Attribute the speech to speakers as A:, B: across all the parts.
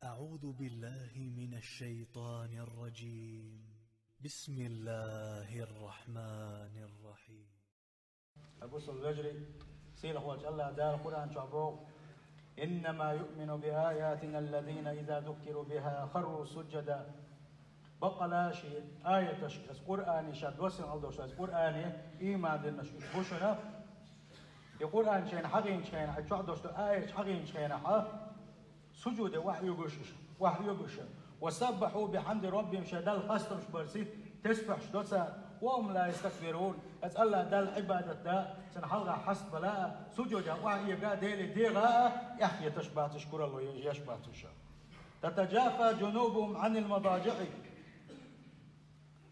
A: أعوذ بالله من الشيطان الرجيم. بسم الله الرحمن الرحيم.
B: البص الفجري سيل أخوات الله دار القرآن شعبو إنما يؤمن بآياتنا الذين إذا ذكروا بها خروا سجدا. بقى شيء آية القرآن شاد وسن الله شاد القرآن إيمان دينش بوشنا القرآن شين حقين شين حجوا دوشت آية حقين شين سجود وحي يقش وسبحوا بحمد ربهم شدال خستم شبرسي تسبح شدوسا وهم لا يستكبرون. أسأل الله دال عبادة دا سنحلغا حسب لا سجود وحي يقا ديلي ديغا يحيى تشبه تشكر الله يشبه تشا. تتجافى جنوبهم عن المضاجع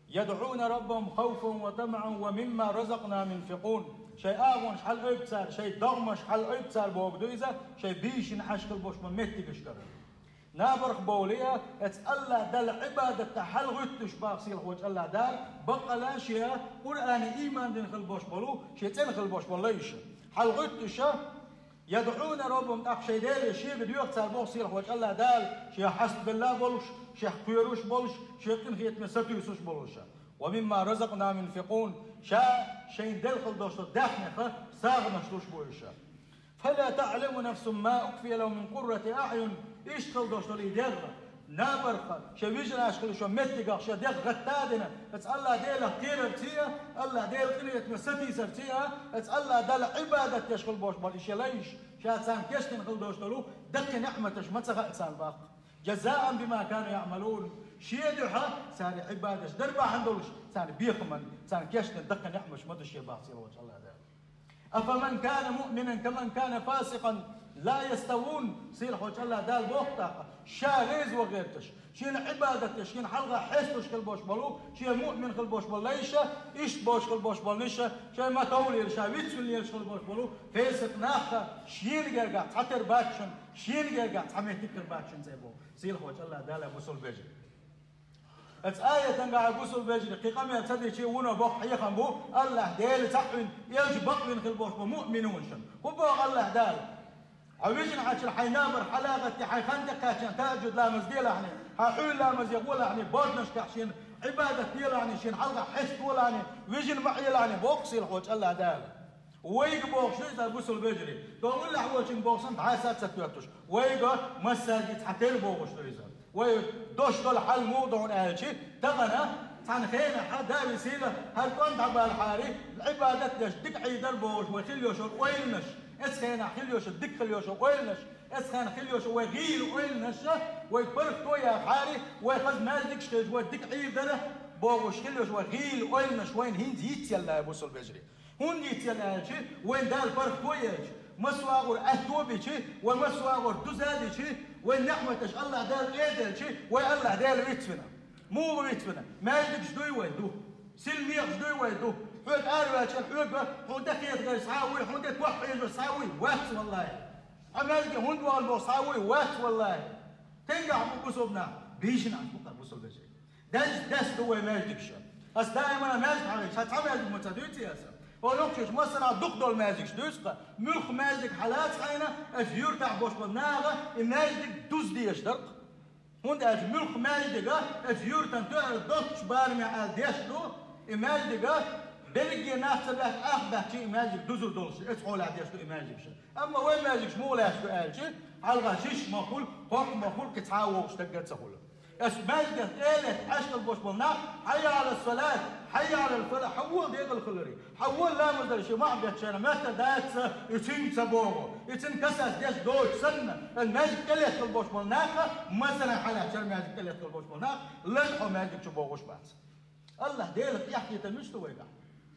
B: يدعون ربهم خوفا وطمعا ومما رزقنا ينفقون. شيء آغون شحال أبتسار شيء ضغم شحال أبتسار بوغدويزا شيء بيشن حشكل بوش ممتي قشتر نابرخ بوليا اتسألا دل عبادة حل غتش باقسيل خوش الله دار بقى لا شيء قرآن إيمان دين خل بوش بولو شيء تين خل بوش بوليش حل غتش يدعون ربهم شيء ديل شيء بدو يقتل بوغسيل خوش الله دار شيء حسب بالله بولش شيء قيروش بولش شيء تنخيت مساتيوسوش بولش ومما رزقنا ينفقون شيء دلخل دوشت داخنخ ساغ مشلوش بويشا. فلا تعلم نفس ما أخفي له من قرة أعين يشتغل دوشت لي دغ نابرخ شي ويجنا اشكل شو متقع شي دغ غتادنا اتس الله ديل كثير ارتيا الله ديل قنيت مساتي سرتيا اتس الله دل عبادة تشغل بوش بول شي ليش شاتسان كشتن خل دوشت له دق نعمتش ما تسغ انسان باق جزاء بما كانوا يعملون. شيدها ساري عبادش دربا عندولش ساري بيخمن ساري كشتن دق نعمش ما تشي باق سير وجه الله ده. أفمن كان مؤمنا كمن كان فاسقا لا يستوون. سير خوش الله دال بوقتا شاغيز وغيرتش شين عبادتش شين حلقة حسوش كل بوش بلو شين مؤمن كل بوش بل ليش إيش بوش كل بوش بل نيش شين ما تولي شا ويتسون ليش كل بوش بلو فاسق ناخا شين جرجع حتر باتشن شين جرجع حميت تكر باتشن زي بو. سير خوش الله دال بوصل بيجي ات آية تنقع بوصل بيجي قيقام يتسدي شيء ونا بوح يخم بو الله دال تعين يلج بقين كل بوش مؤمنون شن وبوق الله دال عويجن حاجة حينامر حلاقة حيخندق كاشن تاجد لا مزديل يعني ححول لا مز يقول يعني بودنش كاشين عبادة ديال يعني شين حلقة حس تقول يعني ويجن معي يعني بوقسي الحوج الله دال ويق بوق شو إذا بوصل بيجري تقول له حوجين بوقسن عاسات ستوتش ويق مساجد حتى البوقش تريزا ويدوش دول حل موضوع أهلشي تغنى عن خينا حدا يسيله هل كنت عبال حاري العبادة دش دك عيد البوش وخليوش ويلنش اسخينا خليوش دك خليوش ويلنش اسخينا خليوش وغيل ويلنش ويبرك تويا حاري ويخز مالك شتج ودك عيد ده بوش خليوش وغيل ويلنش وين هين يتيلا بوصل بجري هون يتيلا شي وين دال برك تويا مسواغور أهتوبي شي ومسواغور دوزادي شي وين نعمتش الله دال ايدل شي وين الله دال ويتفنا مو بيتفنا ما يدك شدوي ويدو سلمي شدوي ويدو حوت أروى حوت حوت خيط غير صاوي حوت توحي صاوي وات والله عمالك هند والبو صاوي وات والله تنقع بقصبنا بيشنا بقى بقصب بشيء داس دو ما يدك شو بس دائما ما يدك عليك هتعمل متدويتي يا سا ولوكش مثلا دقدول مازك شدوسقه ملخ مازك حالات خاينه افيور تاع بوش بالناغه مازك دوز دي يشترق هون ده ملخ مازدقة افيور تنتوع دوتش بارمي على ديشتو مازدقة بلقي ناس تبعك أخبه شيء مازك دوزر دولش اسحول على ديشتو مازك شيء أما وين مازك شمو لا شو قال شيء على غشيش مقول قوق مقول كتعاوق اشتقت سهولة اس مازدقة إيه عشق البوش بالنار حي على الصلاة حي على الفلاح حول ديق الخلري حول لا مدري شيء ما عم يتشانا متى دايت يتين سبوغو يتين كساس ديش دوش سنة الماجيك كليت البوش بالناقة مثلا حالة شر ماجيك كليت البوش بالناقة لنحو ماجيك شبوغوش بعد الله ديلك يحكي تمشتو ويقع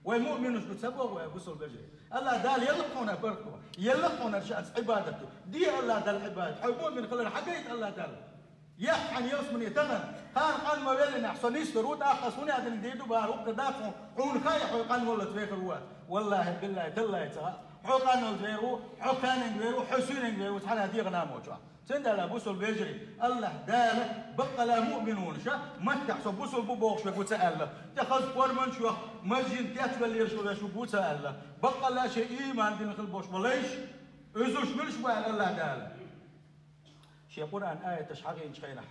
B: ومؤمنوش بتسبوغ ويبصل بجري الله دال يلقونا بركو يلقونا شأس عبادته دي الله دال عبادة حيبون من خلال حقيقة الله دال يحن يوسمن يتمن قال ما ولنا احسن يسترود اخصوني هذا نديدو باروق تدافعوا عون خايح وقال والله تفيق الوقت والله بالله تلا يتها حقان الغيرو حقان غيرو حسين غيرو تعالى هذه غنامو جوا تندى لا بوصل بيجري الله دال بقى لا مؤمنون شا ما تحسب بوصل بوبوخ شو بوتسال تاخذ فورمن شو مجين تاتولي شو بوتسال بقى لا شيء ايمان دين البوش بلاش ازوش ملش بقى الله دال شي قرآن آية تشحقين شخينح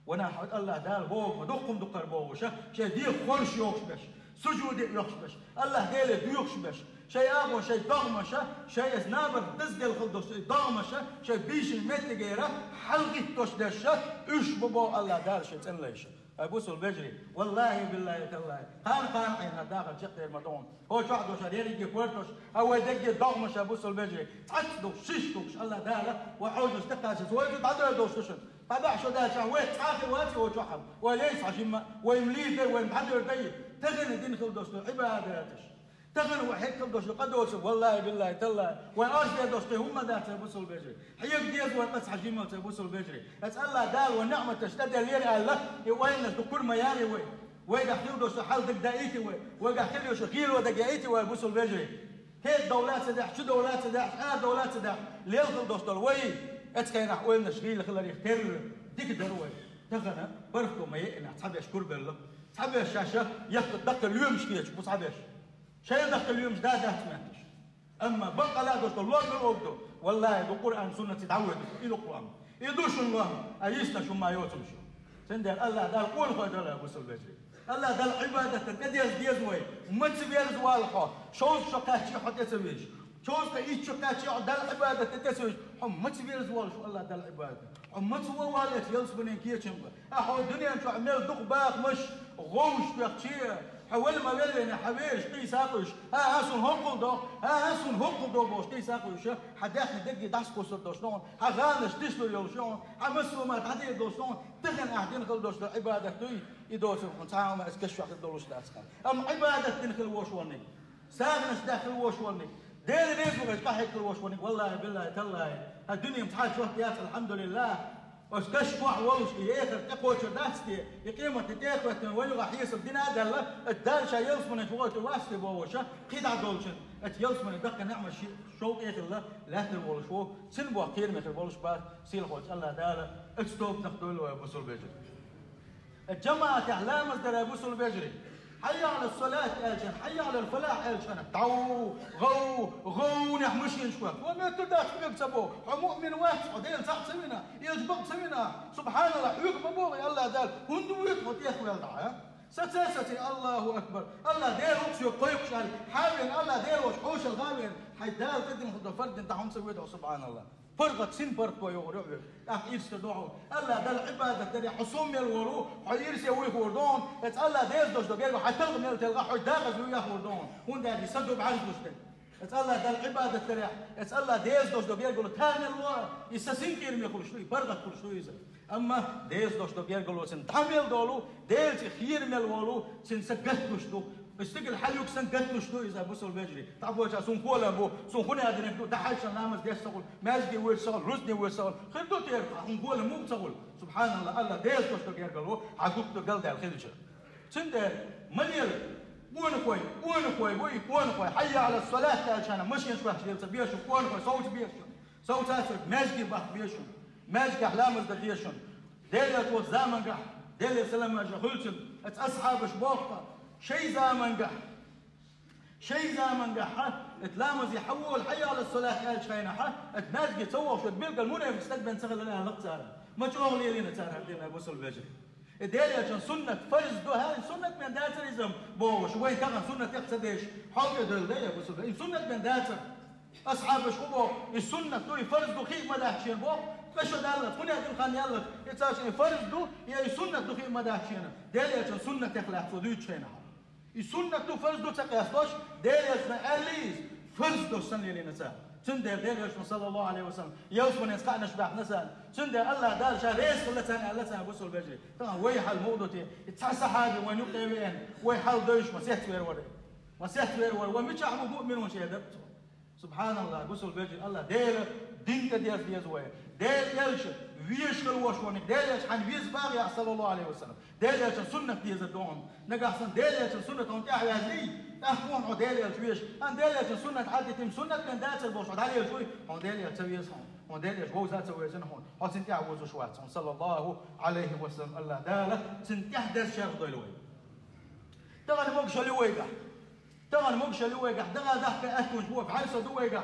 B: وانا حد الله دال بوغ مدقم دقر بوغ شي دي خورش يوكش بش سجود يوكش بش الله ديل ديوكش بش شي آغو شي ضغمشة شي اسنابر دزدل خلدوش ضغمشة شي بيش المتغيرة حلقي توش دشة اش ببو الله دال شي تنليش ابوسو البجري والله بالله تالله قان عين داخل شق المدون هو شحدو شرير يجي كورتوش هو دقي ضغمش ابوسو البجري تعدو شيشتوش الله دال وحوجو استقاش سويتو تعدو دوشتوشن طبع شو ده شو وين تاخر واتي وتوحم وليس عشان ويملي ده وين محضر ده تغني دين خلدوش عباداتش تغني وحيد خلدوش قدوس والله بالله تالله وين ارجع دوش هم ذات ابوسو البجري حيك ديز وين قص حجيمه ابوسو البجري اسال الله دال والنعمه تشتد الليل قال له وين كل ما ياري وين دخلوا دوش حال دقائتي وين دخلوا شكيل ودقائتي وابوسو البجري هي دولات سداح شو دولات سداح دولات سداح ليل خلدوش دول وين اتكاين احوالنا شغيل خلال يختار ديك دروي تغنى بركو ما يقنع تصحابيش كربله تصحابيش شاشه ياخذ دق اليوم مشكيش بو صحابيش شيء دق اليوم ده تماتش اما بقى لا دوست الله بالوقت والله بالقران سنه تتعود الى القران يدوش الله ايسنا شو ما يوتمشو سندل الله ده القول خدل ابو سلبجي الله ده العباده تديز ديزوي ما تبيرز والحو شو شقاتي حط يسويش شوز كايش شقاتي ده العباده تتسويش هم ما تبيرز والشو الله ده العباده هم ما تسوى والت يلصبن كيتشم احو الدنيا شو عمل دق باق مش غوش بيختي حول ما بين حبيش قي ساقش ها اسون هقل دو ها اسون هقل دو بوش قي ساقش حداخل دقي داسكو صدو شلون حغانش تشلو يو شلون حمسو ما تعدي دو شلون تغن قاعدين خل دوش عباده توي يدوس نتاعهم اسكش واحد دولوش داسك ام عباده تنخل وشوني ساغنش داخل وشوني دير ريزو كحك وشوني والله بالله تالله الدنيا متحال شويه الحمد لله وكشفوا والش ياخر تقوى شداستي يقيمه تتاخذ وين راح يصل دين هذا الدال شيء يلصمن فوق واسي بوشة قيد دولش يلصمن دق نعمل شو ياخر لا تقول شو سنبوا خير مثل بولش بعد سيل خوت الله داله اكستوب نقدر له ابو سلبجري الجماعه اعلام مصدر ابو سلبجري حي على الصلاة ألشان حي على الفلاح ألشان تعو غو نحمش ينشوك وما تداش بيكسبوا مؤمن واحد عديل صح سمينا يجبق سمينا سبحان الله حيوك مبوغي الله دال هندو يتوت يخوي الدعاء ستاستي الله أكبر الله دير وقسي وقيقش حاوين الله دير وشحوش الغاوين حي دال تدين خد فرد انت هم سويته سبحان الله فرقت سن فرق ويغرق يرس تدعو الله ده العبادة ده حصوم يلورو حيرس يوي وردون الله ديز دوش دوغيرو حتلغ ميل تلغى حي داغز وياه وردون هون ده يصدق بعرض دوش الله ده العبادة ده الله ديز دوش دوغيرو تاني الله يسسين كيرم يقول شوي فرقت كل شوي زي اما ديز دوش دوغيرو سن تعمل دولو ديز خير ميل ولو سن سقت دوش دو استقل حل يكسن قتلوا شنو اذا بوصل بجري تعرفوا ايش سون كولا بو سون خوني هذا نكتو تحاش نامس ديس شغل ماجدي وير شغل رزني وير شغل خدو تيرفع نقول مو شغل سبحان الله الله ديس كوشتو يرجلو حقوقتو قال ده الخلجه سند مليل وين كوي حي على الصلاه عشان مش يشوح بيشو وين كوي صوت بيشو صوت اسف ماجدي بح بيشو ماجدي احلام الديشن ديلت وزامن ديل سلام جهلتم اصحاب شبوخه شيء زمن قح تلامز يحول حي على الصلاة قال شينها تنادي تسوى شو تبلغ المنافق استقبل سغل لها نقصها ما تشوفوا لي لنا ترى هدينا ابو سلبجري ديالي عشان سنة فرز دو هاي سنة من داتريزم بو شوي كان سنة يقصد ايش حاجة دول دي ابو سلبجري سنة من داتر اصحاب شو السنة تو فرز دو خي ما داحشين بو فشو دالت كوني هدين خان يلا يتساش فرز دو يا سنة دو خي ما داحشين ديالي عشان سنة يخلع فدوي شينها السنة تو فرز دو تقياستوش ديالي اسمه أليس فرز دو السنة اللي نسال سندر ديالي اسمه صلى الله عليه وسلم يوسف يسقعنا شبح نسال سندر الله دال شاريس كل سنة الله سنة بوصل بجري طبعا ويحل موضوعتي يتحسى حاجة وين يبقى وين ويحل دوش مسيحت ويرور ومش عمو مؤمن وشهدته سبحان الله بوصل بجري الله ديال دينك ديال وين ديال يلش ويش الوشونك ديال حن ويز باغي صلى الله عليه وسلم ديال سنة ديال الدون نجح سن ديال سنة أنت أحياني أخوان عدالي الشويش أن ديال سنة عادتهم سنة من دات البوش عدالي الشوي هون ديال تسويس هون ديال هو ذات سويسن هون هون سنتي عوز شوات صلى الله عليه وسلم الله داله سنتي أحدث شيخ ضلوي تغني مقشة لويقع تغني مقشة لويقع تغني ضحك أكون هو بعرس دويقع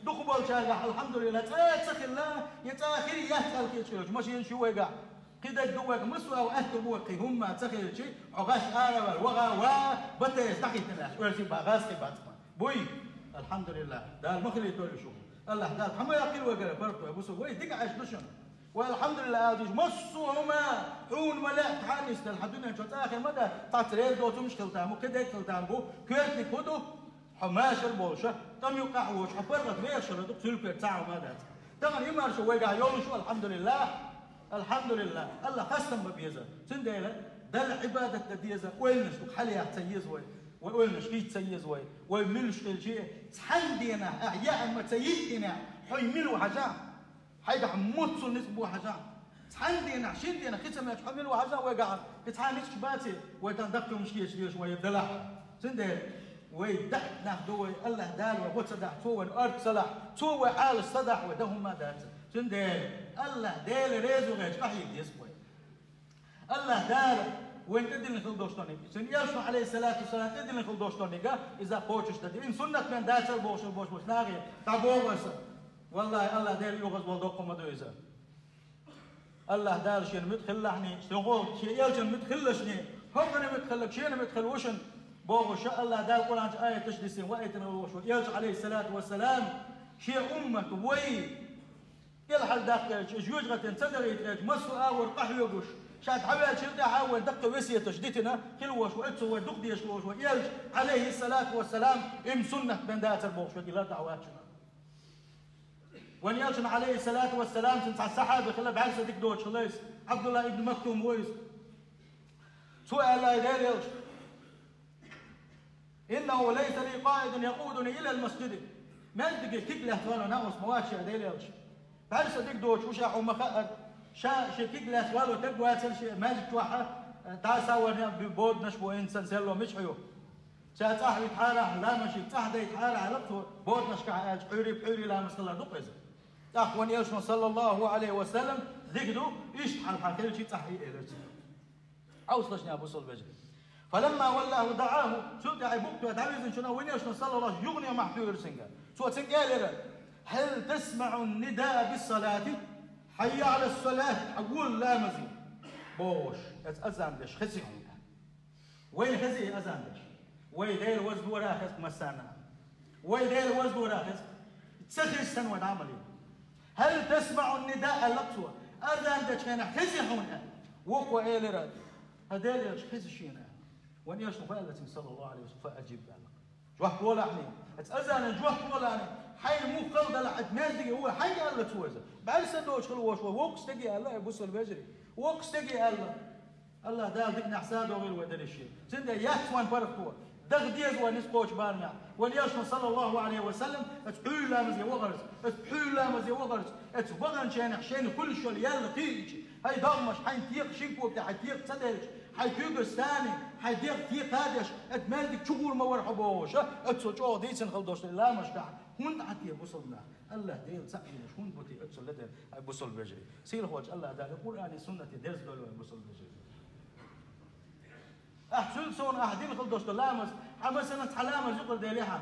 B: دخبل شاقع الحمد لله تخلا يتاخر يهتل كيتشوج ماشي ينشو وقع كده دوق مسوا وأهتبوا هم تخيل شيء عقاش آرب الوغا وبتة تحيتنا ورسي باغاس كباتما بوي الحمد لله ده المخلي تقول شو الله ده حما يقول وقرا برضو ابو سو وي ديك عاش نشن والحمد لله هذه مسوا هما حون ولا تحانيس الحدنا شو تاخر مدى تعتريد دو مشكل تامو كده تامو كيرتني كودو حماش البوشه تم يقع وش حبرت ليش شرط سلك تاعو ماذا طبعا يمر شو وقع يوم شو الحمد لله الحمد لله الله قسم ببيزا سنديلا دل عبادة تديزا وينش حاليا تسيز وينش كي تسيز ويملش الشيء تحندينا أحياء ما تسيدنا حيملوا حاجة حيدا حموتوا نسبوا حاجة تحندينا شندينا ختم حملوا حاجة وقع تحانيش باتي ويتندقوا مشكية شوية دلع سنديلا ويدح ناخدوه الله دال وبتصدح تو الأرض صلاح تو عال الصدح ودهم ما دات سنديل الله دال ريزو غيش قحيل يسوي الله دال وين تدين خلدوشتوني سن يرسو عليه الصلاة والسلام تدين خلدوشتوني إذا قوتش تدين إن سنة من دات البوش ناغي تابوغس والله الله دال يغز والدوكم مدويزا الله دال شين متخلحني شغل شي يلجن متخلشني هبني متخلك شين متخلوشن بوغو شاء الله دال القرآن آية تشديسين وآيتنا وشو يرجع عليه الصلاة والسلام شيء أمة وي يلحل داخل جوج غتن تدري يتريج مسوا آور قحو يقوش شاد حوال شرطة حاول دقة وسية تشديتنا كلوش وإتسو ودق ديش وش ويرجع عليه الصلاة والسلام إم سنة من دات البوغ شو لا دعواتنا وان يرجع عليه الصلاة والسلام تنسى السحابة خلا بعرسة ديك دوش ليس عبد الله ابن مكتوم ويس سؤال لا يدير إنه ليس لي قائد يقودني إلى المسجد ما تجي كيكله ثوانو ناقص مواشي أديليش بعد صديق دوش وشا عمخ شا كيكله ثوانو تبغى تسلش ما جتوحة تاساور ببود نشبو إنسان سلوا مش حيو شا تحوي تحارة لا مشي تحدي يتحارة على بود نشكع حوري لا مسلا دقيز أخوان يشون صلى الله عليه وسلم ذكروا يشحن حكي شيء تحيي إيرج أوصلشني أبو صل بجري فلما ولاه دعاه شو دعي بوقت ودعويز شنو وين يشون صلى الله يغني محتور سنجا شو تنقال هل تسمع النداء بالصلاة حي على الصلاة أقول لا مزيد بوش أزاندش خزي وين خزي أزاندش وين دير وزد وراخز مسانا وين دير وزد وراخز تسخي سنة عملي هل تسمع النداء اللقصوة أزاندش هنا خزي هنا وقوة إيلرا هدالي خزي شينا وان يشنو فالتي صلى الله عليه وسلم فأجيب بالك جوح ولا عني أتأذن جوح ولا عني حين مو قلد لحد ما يدقي هو حين قال له توزع بعد سندوش خلوه شوي وقس تجي الله يبص البجري وقس تجي الله دال دقنا حسابه وغير ودر الشيء سند يحسوان فرقوا دغ ديز ونسقوش بارنا وليشن صلى الله عليه وسلم اتحول لامز وغرس اتحول لامز وغرس اتبغن شان حشين كل شو يلا تيجي هاي ضمش حين تيق شيكو بتاع تيق صدرش حيتيق الثاني حيتيق تيق هادش اتمالك شغل ما ورحبوش اتسو ديسن خلدوش لا مش قاعد هون عتي بوصلنا الله ديل سقينا شون بوتي اتسو لدر بوصل بجري سير خوج الله دا القران سنه درس دول بوصل بجري أحسن سون أحدين خلدوش لامز حمسنا حلامز يقول ديلها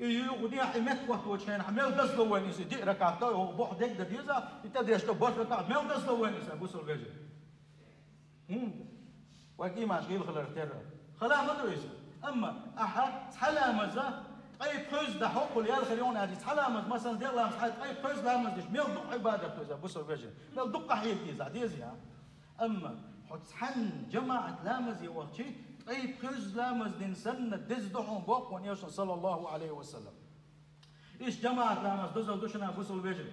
B: يقولي حمت وقت وجهين حمل دس لوين يصير دي ركعتين وبوح ديك ديزا يتدري أشتو بوش ركعت مل دس لوين يصير بوصل بجري وكي ما شغيل خلر ترى خلا ما دريس أما أحد حلامز أي بخز ده حق اليال خليون هذه حلامز مثلا ديال لامز حد أي بخز لامز دش مل دق عبادة بوزا بوصل بجري مل دق حيل ديزا أما حن جماعة لامز يوقتي أي بخز لامز دين سنة دزدهم بوق ونيوش صلى الله عليه وسلم إيش جماعة لامز دزل دوشنا بوصل بجري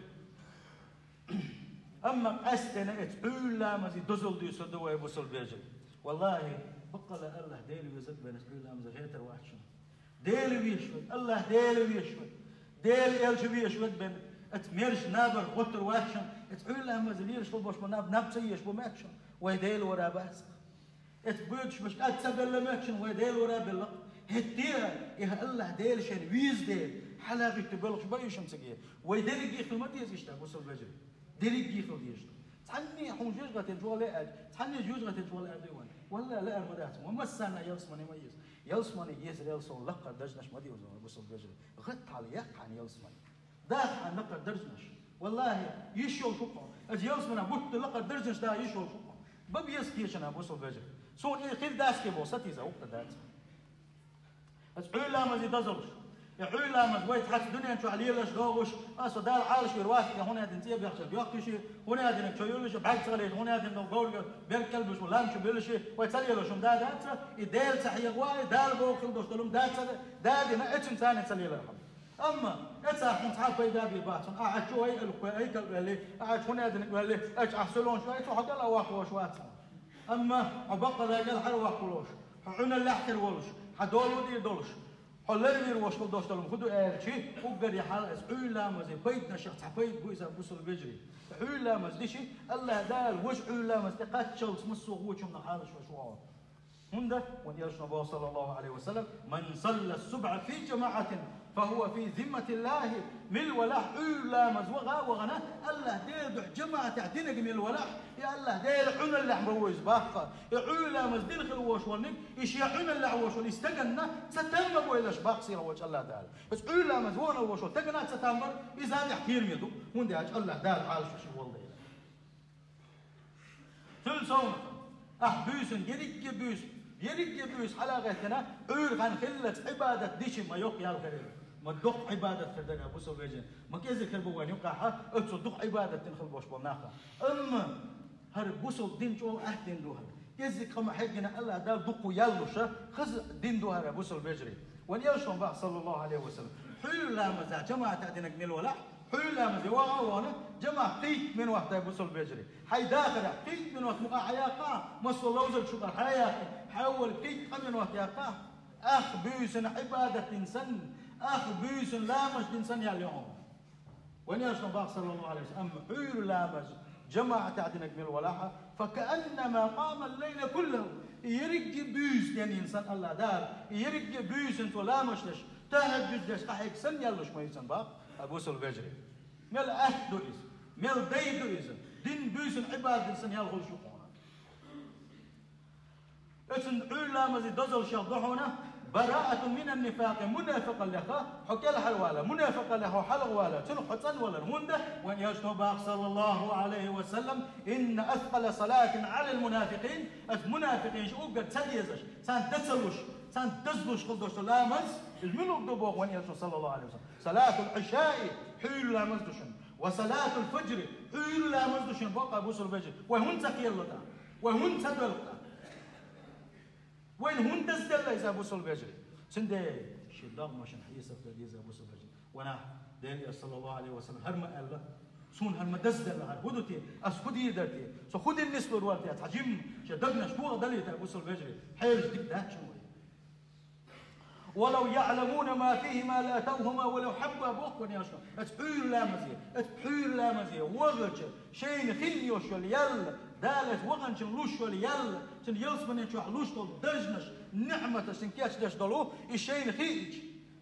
B: أما أستنا إتحول لامز دزل ديسو دوا بوصل بجري والله بقى الله ديلي ويزد بين إتحول لامز غيتر واحد ديلي ويشود الله ديلي ويشود ديلي إلش ويشود بين اتميرش نابر غتر واحد إتحول لامز ليش طلبوش ناب سيش بماكشن ويديل ورا بس اتبودش مش اتسبل لماكشن ويديل ورا بالله هديها يا الله ديل شن ويز ديل حلاقي تبلغش بايش مسكيه ويديل يخل ما تيز يشتا وصل بجري ديل يخل يشتا تحني حون جوجة الجوال تحني جوجة الجوال أديوان ولا لا المدات وما السنة يلسمني ميز يلسمني يسر يلسون لقى دجنش ما ديوز وصل بجري غط على يقعن يلسمني داخل عن لقى درجنش والله يشول شقه أجيالس منا بوت لقى درجنش دا يشول شقه ببيس كيشنا بوصل بجر سون إيه خير داس كي بوسطي زا وقت دات أسعول لامز يدزلش يعول لامز ويت حتى الدنيا نشو عليه لش دوغش أصدال عالش يرواسك هنا دنتيه بيحصل بيحكي هنا دنك شو يقولش بعد صغير هنا دن قول بيركلبش ولا مش بيلش ويتسلي له شو دا دات يدال صحيح واي دال بوخل دوش تلوم دات دا دنا اتش ثاني تسلي له أما إذا كنت حاب يدا بيباتون أعد شوي الكويك اللي أعد هنا دنك اللي أج أحسلون شوي شو حق الله واقوى شوات أما عبقى ذا قال حلو واقولوش حنا اللي أحكي ولش حدول ودي دولش حلر بير وش كل دوش تلوم خدوا شيء وقدر يحل عول لامز بيتنا شخص حبيت بويس بوصل بيجري عول لامز دي شيء الله دال وش عول لامز تقتشل مسوا وش من حالش وشوا هنده ونيرش نبي صلى الله عليه وسلم من صلى السبع في جماعة فهو في ذمة الله من ولاح عول لامز وغنا الله دير جماعة تعتنق من الولاح يا الله دير عون اللي عمروز باخر يعول لامز دين خلوش ونك يشيع عون اللي عوش ونستجنا ستمر وإلى شباق صير وجه الله تعالى بس عول لامز وانا وش تجنا ستمر إذا يحكير يدو هنده أج الله تعالى حالش وش والله ثل صوم أحبوسن يريك بيوس حلاقتنا عور عن خلة عبادة ديش ما يقيا الغريب ما دق عبادة خدنا بوسو بيجن ما كيزي خربوان يقعها اتسو دق عبادة تنخل بوش بالناخا أما هر بوسو دين جو أهدين دوها كيزي كما حقنا الله دال دقو يالوشا خز دين دوها بوسو بيجري ونيرشون بقى صلى الله عليه وسلم حلو لا مزا جماعة تعدينا قنيل ولا حلو لا مزا وانا جماعة قيت من وقت بوسو بيجري حي داخل قيت من وقت مقا عياقا مصر لوزل شكر حياتي حول قيت من وقت ياقا أخ بيسن عبادة إنسان أخ بيسن لامش إنسان يا اليوم ونيرشون بقى صلى الله عليه وسلم حلو لامز جماعة تعدينا قنيل ولاحة فكأنما قام الليل كله يرق بيس يعني إنسان الله دار يرق بيس انتو لا مشلش تهجد دش أحيك سن يلوش ما يسن باق أبوس البجري ميل أهدو إذن ميل ديدو إذن دين بيس عباد إنسان يلغل شقونا إذن علا مزيد دزل شيخ براءة من النفاق منافقا لها حكى لها الوالا منافقا لها حلق والا تنحطن ولا المندة وان يجنب صلى الله عليه وسلم إن أثقل صلاة على المنافقين المنافقين شو قد تديزش سان تسلوش سان تزلوش خلدوش لامز الملوك دبوغ وان يجنب صلى الله عليه وسلم صلاة العشاء حيل لا مزدشن وصلاة الفجر حيل لا مزدشن بقى بوصل بجر وهن تقيل لتا وهن تدلتا وين هون تزدل إذا بوصل بجري سندي شدام ماشين حيسة تدي إذا بوصل بجري وانا ديني صلى الله عليه وسلم هرم الله سون هرم تزدل هر هدوتي أسكودي درتي سو خد النسبة رواتي أتحجم شدقنا شبوع دليل بوصل بجري حيل جديد ده شنو ولو يعلمون ما فيه ما لا أتوهما ولو حبوا أبوك وني أشنا أتحيل لا مزيه أتحيل لا مزيه وغج شين خليوش يلا دالت وغن شنلوش يلا شن يلس من يشوح لوش طول دجنش نعمة شن كيش دش دلو الشين خيج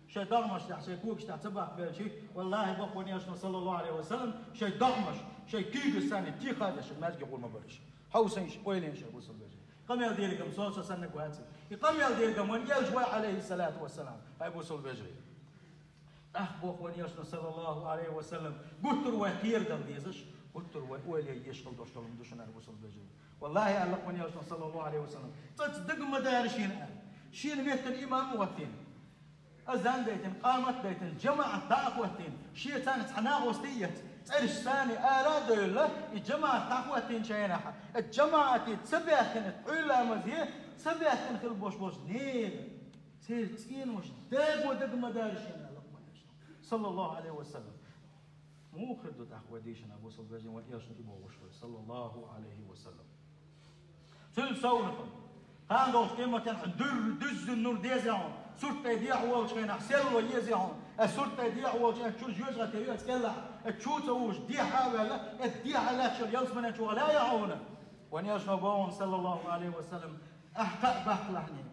B: شيء دغمش تاع شيء كوكش تاع تبع بالشي والله بوك وني أشنا صلى الله عليه وسلم شيء دغمش شيء كيج الثاني تي خادش ما تجي يقول ما برش حوسين ويلين شيء وصل بيجي قام يديركم صوص سنك وهاتي يقام يديركم وان يلجوا عليه الصلاة والسلام هاي بوصل بيجري أخبوك وني أشنا صلى الله عليه وسلم قلتر وكير دل ديزش قلتر ويلي يشتغل دوشتغل مدوشنا بوصل بيجري والله ألق وني أشنا صلى الله عليه وسلم تصدق مدارشين شين ميت الإمام وقتين أذان ديتن قامت ديتن جماعة تاقوتين شيء ثاني تحناغ وستيت تعرش ثاني آلات الله الجماعة تاقوتين شيناها الجماعة تسبيتن علا مزيه تسبيتن خل بوش بوش نيل سير تسين وش دق ودق مدارشين صلى الله عليه وسلم مو خدو تاقوتيشن أبو صلى الله عليه وسلم صلى الله عليه وسلم تلسونكم كان دوش كلمة دز النور ديزعون سورت يديع ووش كان حسين ويزعون السورت يديع ووش تشوف جوز غتيو تكلح تشوف وش دي حاجة دي على شو يلص من شو لا يعونه وان يشربون صلى الله عليه وسلم أحقق بحلحني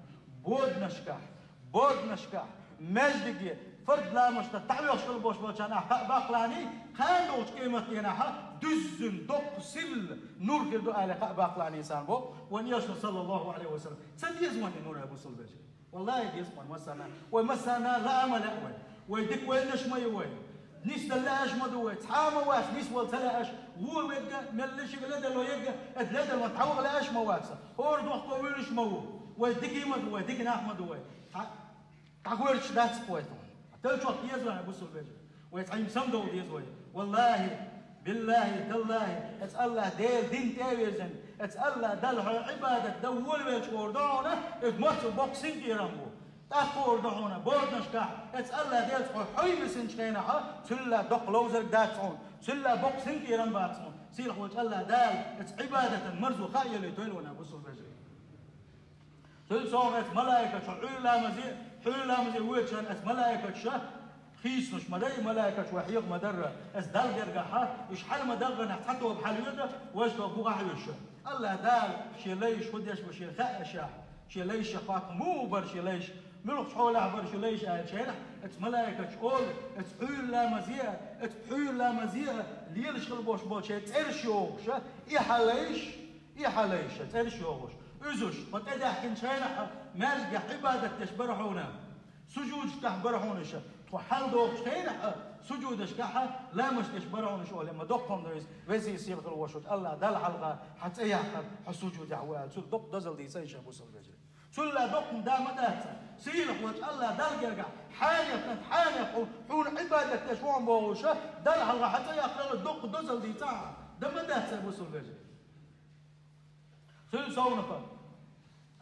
B: بود نشكح مجدك فرد لا مش تعبي وش بوش كان أحقق بحلحني كان دوش كلمة ينحى دزن دق سل نور كردو آله باقلاني إنسان بو وان يشرب صلى الله عليه وسلم سد يزمن نور أبو صلباجي والله يزمن مسنا ومسنا لا عمل أول ويدك وين نشمي وين نيس دلاش مدوي تحامى واس نيس والتلاش هو بيجا ملش قلدا لو يجا ادلدا لو تعوق لاش مواسا هو دوق طويلش مو وديكي مدوي ديك ناح مدوي تعقولش داس بويتون تلش وقت يزوا ابو سلبج ويتعيم سمدو يزوا والله بالله تالله اتسأله ديل دين تاويزن اتسأله دلها عبادة دول ويشكور دعونا اتمسوا بوكسين كيرامو تاكور دعونا بوردنش كاح اتسأله ديل حي مسنشكينا ها سلا دق لوزر داتسون سلا بوكسين كيرام باتسون سيلح واتسأله دال اتس عبادة مرزو خايل يتولونا بصوا بجري سل صوغت ملايكة حيلا مزي ويتشان ات ملايكة شه خيسنش مداي ملايكة وحيق مدرة اس دال جرجحات ايش حال مدرة نحتحته بحلويته واشتو بوغا حيوشه الله دال شي ليش خديش بشي خايشة شي ليش خاك مو برشي ليش ملوش حولها برشي ليش شيرح ات ملايكة قول ات حيل لا مزيه ات حيل لا مزيه ليلش خلبوش بوشي ترشيوش يحليش ترشيوش ازوش فتدح كن شيرح مالجح عبادة تشبرحونا سجود تحبرحونش وحال دوق شيرح سجودش كحا لا مش تشبرحونش لما دوقهم دريس وزي يصير الوشوت الله دل حلقة حتى يحقق السجود يعوال سل دوق دزل دي سيشا بوصل بجري سل دوق دا مدات سيلح وجه الله دل جرجع حانق حون عبادة تشوان بوشة دل حلقة حتى يحقق الدوق دزل دي تاع دا مدات بوصل بجري سل صونفة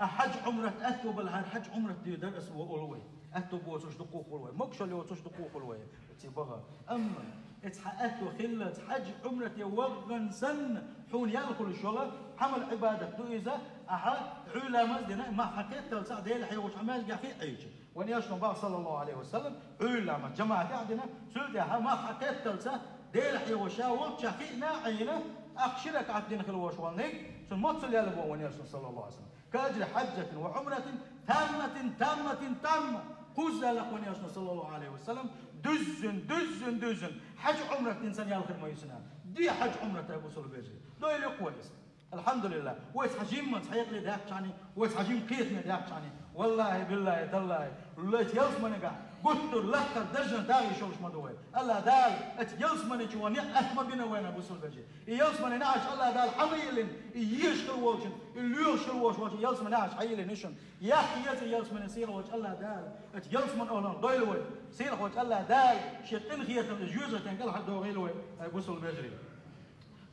B: أحج عمرة أتو بالهار حج عمرة دي درس وقولوي أتو بوسوش دقوق قولوي مكشل يوسوش دقوق قولوي تبغى أما اتحققتو خلة حج عمرة يوغن سن حون يدخل الشغل حمل عبادة دويزة أحد علا مزدنا ما حكيت تلسع ديل حيوش عمال قاع في عيش وان يشنو بار صلى الله عليه وسلم علا ما جماعة عندنا سلتها ما حكيت تلسع ديل حيوشا وقت شفينا عينه أخشلك عدين خلوش وانيك سن موتصل يلبو وان يشنو صلى الله عليه وسلم كأجر حجة وعمرة تامة قوزة لقوان يشنو صلى الله عليه وسلم دزن حج عمرة إنسان يالخير ما يسنى دي حج عمرة أبو سلبيجي دو يلي كويس الحمد لله ويس حجيم من تحيق لي داك شاني ويس حجيم قيت من داك شاني والله بالله تالله ليت يلس منك قلت لك دجن داغي شوش مدوي الله دال ات يلس منك وني احما بنا وين ابو سلبيجي يلس من نعش الله دال حميل يشكل وجه الليوش الوش وجه يلس من نعش حيل نشن يا حياتي يلس من سير وجه الله دال ات يلس من اولن ضيلوي سير وجه الله دال شتن خيت الجوزه تنقل حد دوغيلوي ابو سلبيجي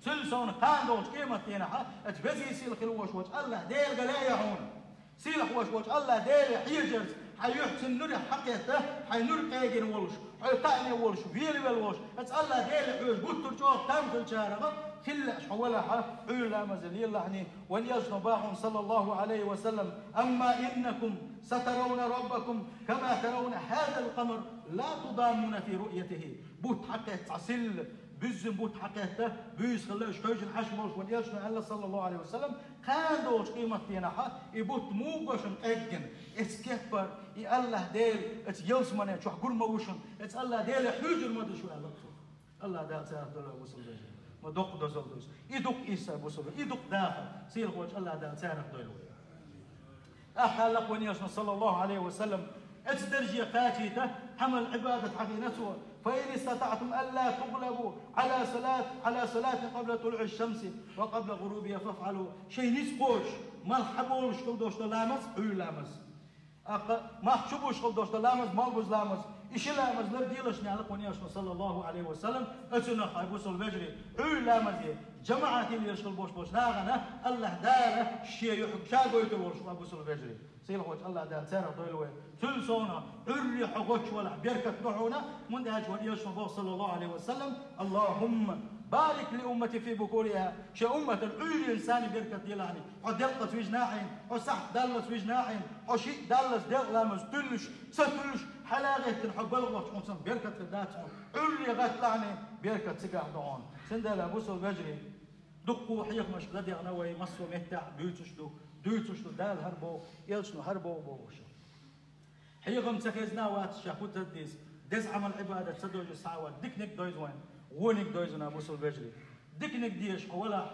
B: سلسون قاندوش قيمتينا ات بزي سيل خلوش وجه الله ديل قلايا هون سيلح وش الله ديل حيجرز حيحسن نور حقيته حينور قايجن ولش حيطعني ولش فيلي بالوش الله ديل حوش قلت الجواب تامثل شارغه خلش حولها علا مزل يلعني وليجن باهم صلى الله عليه وسلم أما إنكم سترون ربكم كما ترون هذا القمر لا تضامون في رؤيته بوت حقيت عسل بزن بوت حقيقته بيس خلاش حوج الحشموش وليجن الله صلى الله عليه وسلم كان دوش قيمة تينها يبوت مو بشن أجن إسكبر الله ديل إتيلس منه شو حقول موشن إت الله ديل حوج المدرسة الله دال سير دولا وصل جي ما دق دوزل دوز يدق إيسا وصل يدق داخل سير خوش الله دال سير دولا أحلق ونيجن صلى الله عليه وسلم اتدرجي قاتيته حمل عبادة حقينته فإن استطعتم ألا تغلبوا على صلاة قبل طلوع الشمس وقبل غروبها فافعلوا شيء نسقوش ما الحبوش كل دوش لامس لامس ما حشبوش كل دوش لامس ما البوز لامس إيش لامس لبديلش نعلق ونياشنا صلى الله عليه وسلم أتنا حيبوس الفجر لامس جماعة اللي يشغل بوش ناغنا الله داره شيء يحب شاقو يتلوش حيبوس الفجر سيل خوش الله دار سير طويلوي تلسونا عري حقوش ولا بيركة نحونا من دهج ونياشنا صلى الله عليه وسلم اللهم بارك لأمتي في بكورها شي أمة العلي إنساني بركة ديلاني دلقت في جناحين صح دلس في جناحين شيء دلس دلمس تلش ستلش حلاغة تنحب الغوش ونسان بركة داتهم علي غتلاني بركة سقاح دعون سندلا بوصل بجري دقوا حيق مش غدي غنوي مصو مهتع دويتشدو دال هربو يلشنو هربو بوشو حيق مسكزنا وات شاكوت الديس دز عمل عبادة تدوج الساعات ديكنك دويز وين ونك دويزنا بوصل بجري ديكنك ديش ولا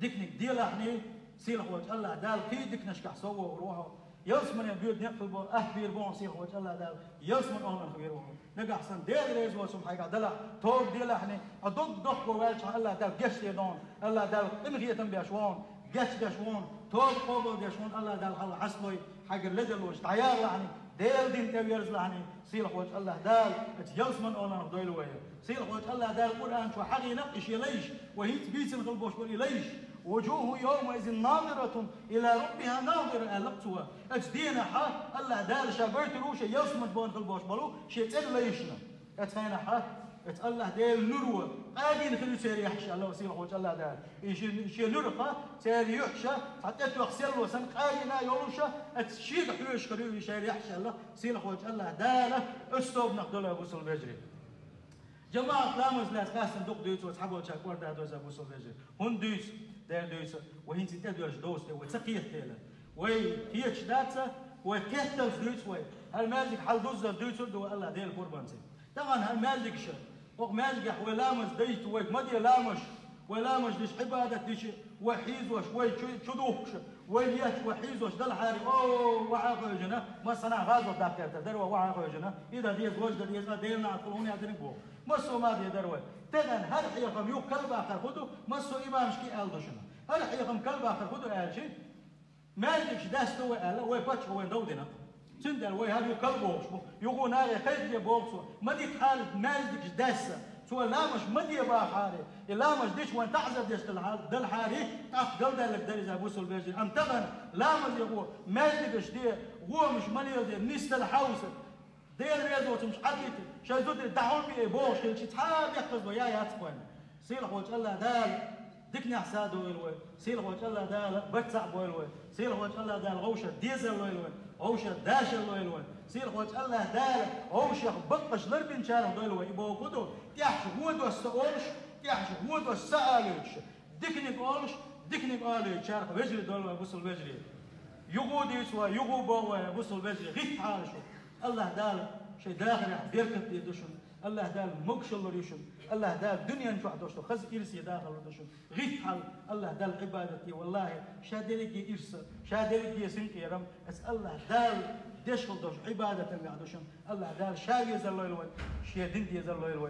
B: ديكنك ديلا حني سيلح وجه الله دال كي ديكنش كحسوه وروحه يلسمن بيود نقل بو بير بون سيخ وجه الله دال يلسمن أهمن خبير بو نجح سن ديل ريز وسم حاجة دلا توب ديل إحنا أدق دق بوالش الله دال جش يدون الله دال إمغية تنبيشون جش جشون توب قبل جشون الله دال الله حسبي حاجة لجل وش تعيار يعني ديل دين تبيرز لعني سيل وجه الله دال يلسمن أهمن خدويل ويا سيل وجه الله دال القرآن شو حقي نقش يليش وهي تبيت من قلبوش يليش وجوه يومئذ ناظرة إلى ربها ناظرة ألقتها أجدينا حا الله دال شابرت روشة يصمت بون قلبوش بلو شيء تقل ليشنا أتهينا حا الله دال نروة قادين خلو سيري يحشى الله وسيله وجه الله دال شيء نرقة سيري يحشى حتى تغسل وسن قادنا يولوشة أتشيق حيوش خلو سيري يحشى الله سيله وجه الله دال أستوب نقدله بوصل بجري جماعة لامز لا تقاسم دق دويس وتحبوا تشاكور ده دوز بوصل بجري هون دويس ده دويس وهين تدوش دوس وتسقيه تيلا وي هيش داتسا وكهتوس دويس وي هالمازك حال دوز دويس دو الله ديل قربانتي طبعا هالمازك شا ومازك ولامز ديت وي مدي لامش ولامش ديش عبادة ديش وحيز وش وي شدوخش ويليش وحيز وش دل حاري اوه وعاقو جنا ما صنع غازو داكتر دروا وعاقو جنا اذا ديز وجد ديز ديلنا عقلوني ادربو مسو ما دي دروا تغن هل حيقم يو كلب اخر خدو مسو امام شكي الدشنا هل حيقم كلب اخر خدو الشي مالكش داستو الا وي باتش وين دودنا تندل وي هل يكلبوش يغو ناري قيد يبوكسو ما ديك حال مالكش داسه سو لامش مدي با حاري لامش ديش وين تعزب ديش دل حاري تاخ قلدا لك دري زابوسو البيجي ام تغن لامش يغو مالكش دي هو مش مالي دي نيست الحوس دير ريزوت مش حقيقي شايزوت دعون بي بوش شي تحاب يحفظ ويا ياتكوين سيل خوش الله دال دكني حسادو الوي سيل خوش الله دال بتسع بو الوي سيل خوش الله دال غوشه ديزل الوي غوشه داشل الوي سيل خوش الله دال غوشه بقش لربين شارو الوي يبو كدو تيحش هو دو السؤالش تيحش هو دو السؤالش دكني قالش دكني قال شارك وجري دول بوصل وجري يغودي سوا يغو بو بوصل وجري غيت حالشو الله دال شي داخل بيركت يدشن الله دال مكشل ريشن الله دال دنيا نشوح دوشتو خز إرسي داخل ودشن غيت حال الله دال عبادتي والله شادلقي إرس شادلقي سنكي رم اس الله دال دشخل دوش عبادة اللي عدوشن الله دال شايز الله يلوي شي دندي الله يلوي